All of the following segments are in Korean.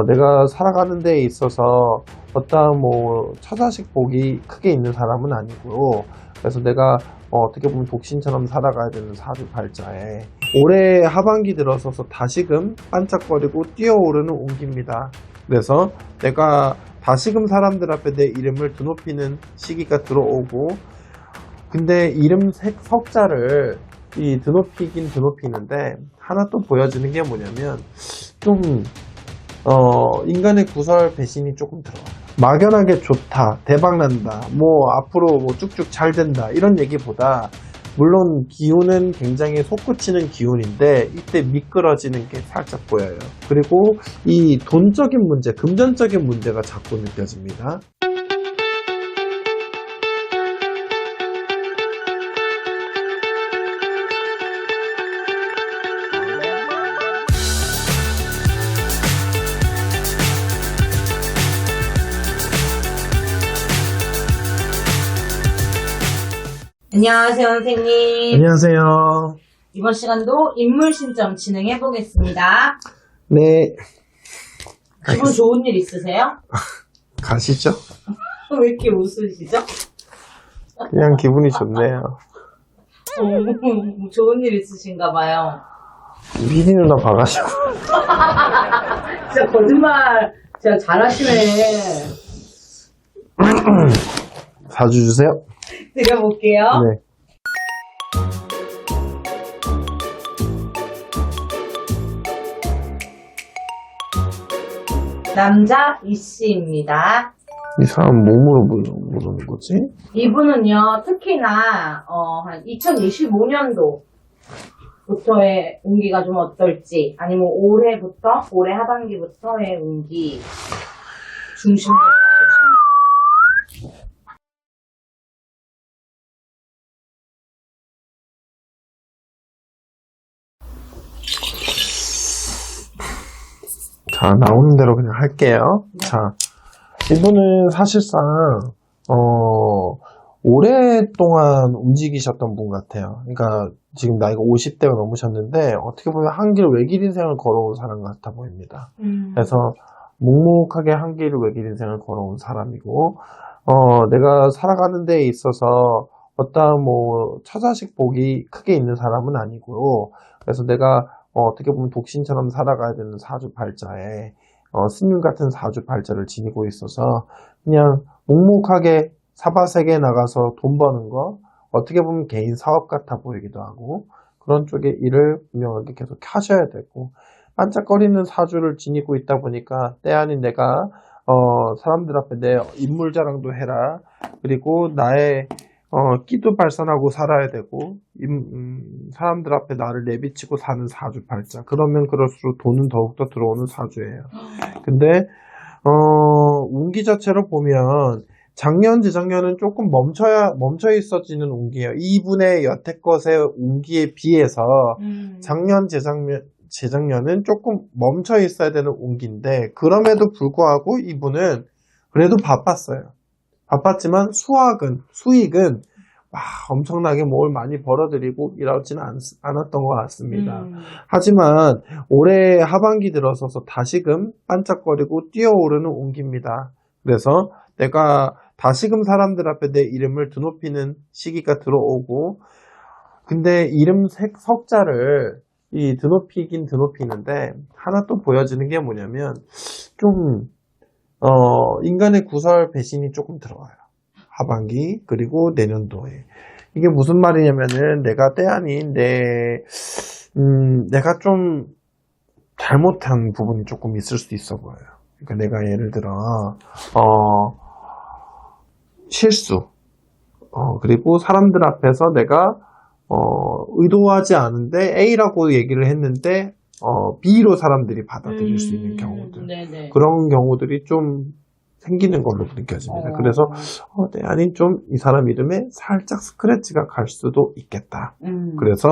내가 살아가는 데에 있어서 어떠한 뭐 처자식 복이 크게 있는 사람은 아니고요. 그래서 내가 어떻게 보면 독신처럼 살아가야 되는 사주팔자에 올해 하반기 들어서서 다시금 반짝거리고 뛰어오르는 운기입니다. 그래서 내가 다시금 사람들 앞에 내 이름을 드높이는 시기가 들어오고, 근데 이름 석자를 이 드높이긴 드높이는데 하나 또 보여지는 게 뭐냐면 좀 인간의 구설 배신이 조금 들어와요. 막연하게 좋다, 대박난다, 뭐 앞으로 뭐 쭉쭉 잘 된다 이런 얘기보다, 물론 기운은 굉장히 솟구치는 기운인데 이때 미끄러지는 게 살짝 보여요. 그리고 이 돈적인 문제, 금전적인 문제가 자꾸 느껴집니다. 안녕하세요, 선생님. 안녕하세요. 이번 시간도 인물 신점 진행해 보겠습니다. 네, 기분 좋은 일 있으세요? 가시죠. 왜 이렇게 웃으시죠? 그냥 기분이 좋네요. 좋은 일 있으신가 봐요. 미리 누나 봐가지고. 진짜 거짓말 진짜 잘하시네. 사주 주세요. 드려볼게요. 네. 남자 이씨입니다. 이 사람 몸으로 모르는 거지? 이분은요, 특히나 한 2025년도부터의 운기가 좀 어떨지, 아니면 올해부터, 올해 하반기부터의 운기 중심을 잡으시면. 자, 나오는 대로 그냥 할게요. 자, 이분은 사실상, 오랫동안 움직이셨던 분 같아요. 그러니까 지금 나이가 50대가 넘으셨는데, 어떻게 보면 한 길 외길 인생을 걸어온 사람 같아 보입니다. 그래서 묵묵하게 한 길 외길 인생을 걸어온 사람이고, 내가 살아가는 데에 있어서 어떠한 뭐 처자식 복이 크게 있는 사람은 아니고요. 그래서 내가 어떻게 보면 독신처럼 살아가야 되는 사주팔자에 신유 같은 사주팔자를 지니고 있어서 그냥 묵묵하게 사바세계에 나가서 돈 버는 거, 어떻게 보면 개인 사업 같아 보이기도 하고, 그런 쪽에 일을 분명하게 계속 하셔야 되고, 반짝거리는 사주를 지니고 있다 보니까 때 아닌 내가 사람들 앞에 내 인물 자랑도 해라, 그리고 나의 끼도 발산하고 살아야 되고, 사람들 앞에 나를 내비치고 사는 사주팔자. 그러면 그럴수록 돈은 더욱더 들어오는 사주예요. 근데 운기 자체로 보면 작년, 재작년은 조금 멈춰 있어지는 운기예요. 이분의 여태껏의 운기에 비해서 작년, 재작년은 조금 멈춰 있어야 되는 운기인데, 그럼에도 불구하고 이분은 그래도 바빴어요. 바빴지만 수익은 엄청나게 뭘 많이 벌어들이고 이러지는 않았던 것 같습니다. 하지만 올해 하반기 들어서서 다시금 반짝거리고 뛰어오르는 운기입니다. 그래서 내가 다시금 사람들 앞에 내 이름을 드높이는 시기가 들어오고, 근데 이름 석자를 이 드높이긴 드높이는데 하나 또 보여지는 게 뭐냐면 좀 인간의 구설 배신이 조금 들어와요. 하반기, 그리고 내년도에. 이게 무슨 말이냐면은, 내가 때 아닌 내가 좀 잘못한 부분이 조금 있을 수도 있어 보여요. 그러니까 내가 예를 들어, 실수. 그리고 사람들 앞에서 내가, 의도하지 않은데 A라고 얘기를 했는데, B로 사람들이 받아들일 수 있는 경우들. 네네. 그런 경우들이 좀 생기는 걸로 느껴집니다. 그래서 네, 아니 좀 이 사람 이름에 살짝 스크래치가 갈 수도 있겠다. 그래서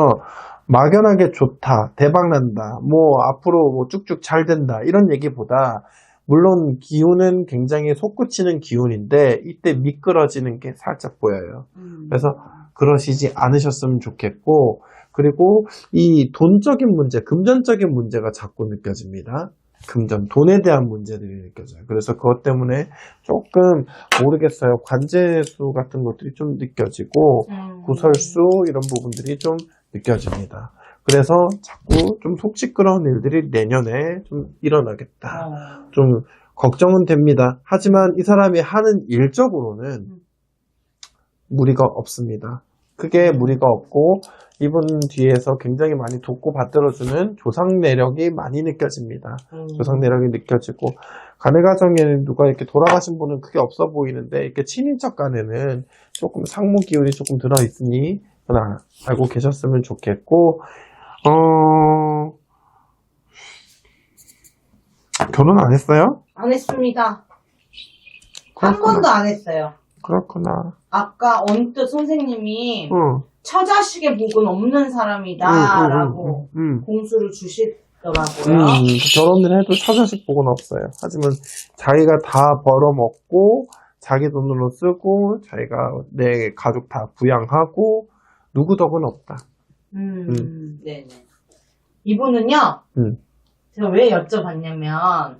막연하게 좋다, 대박난다, 뭐 앞으로 뭐 쭉쭉 잘 된다 이런 얘기보다, 물론 기운은 굉장히 솟구치는 기운인데 이때 미끄러지는 게 살짝 보여요. 그래서 그러시지 않으셨으면 좋겠고, 그리고 이 돈적인 문제, 금전적인 문제가 자꾸 느껴집니다. 금전, 돈에 대한 문제들이 느껴져요. 그래서 그것 때문에 조금 모르겠어요. 관제수 같은 것들이 좀 느껴지고 구설수 이런 부분들이 좀 느껴집니다. 그래서 자꾸 좀 속 시끄러운 일들이 내년에 좀 일어나겠다. 좀 걱정은 됩니다. 하지만 이 사람이 하는 일적으로는 무리가 없습니다. 크게 무리가 없고 이분 뒤에서 굉장히 많이 돕고 받들어주는 조상 내력이 많이 느껴집니다. 조상 내력이 느껴지고 가내 가정에는 누가 이렇게 돌아가신 분은 크게 없어 보이는데 이렇게 친인척 간에는 조금 상무 기운이 조금 들어 있으니 알고 계셨으면 좋겠고 결혼 안 했어요? 안 했습니다. 한 그렇구나. 번도 안 했어요. 그렇구나. 아까 언뜻 선생님이 응. 처자식의 복은 없는 사람이다라고 공수를 주시더라고요. 결혼을 해도 처자식 복은 없어요. 하지만 자기가 다 벌어먹고 자기 돈으로 쓰고 자기가 내 가족 다 부양하고 누구 덕은 없다. 네네. 이분은요, 제가 왜 여쭤봤냐면,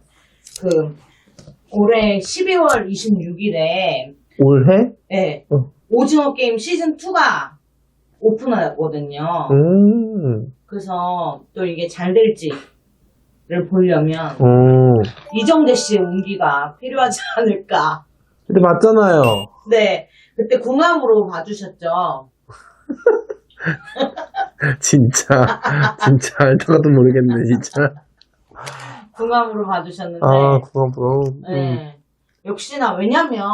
올해 12월 26일에, 올해? 네, 오징어 게임 시즌2가 오픈하거든요. 그래서 또 이게 잘 될지를 보려면, 이정재 씨의 운기가 필요하지 않을까. 근데 맞잖아요. 네, 그때 궁합으로 봐주셨죠. 진짜 알다가도 모르겠네 진짜. 궁합으로 봐주셨는데. 궁합으로. 네. 역시나 왜냐면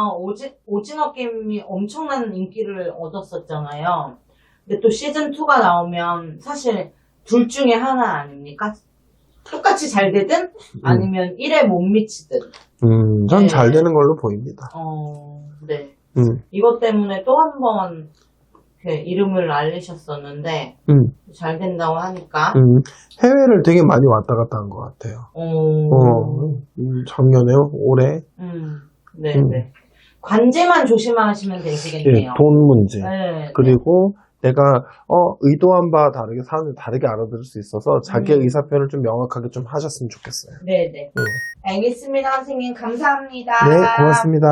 오징어 게임이 엄청난 인기를 얻었었잖아요. 근데 또 시즌2가 나오면 사실 둘 중에 하나 아닙니까? 똑같이 잘 되든 아니면 1에 못 미치든. 전 잘 되는 걸로 보입니다. 네. 이것 때문에 또 한 번 이름을 알리셨었는데 잘 된다고 하니까 해외를 되게 많이 왔다 갔다 한 것 같아요. 작년에 올해. 네. 관제만 조심하시면 되시겠네요. 돈 문제. 네, 그리고 내가 의도한 바와 다르게 사람들이 다르게 알아들을 수 있어서 자기의 의사표현을 좀 명확하게 좀 하셨으면 좋겠어요. 네네. 알겠습니다, 선생님. 감사합니다. 네, 고맙습니다.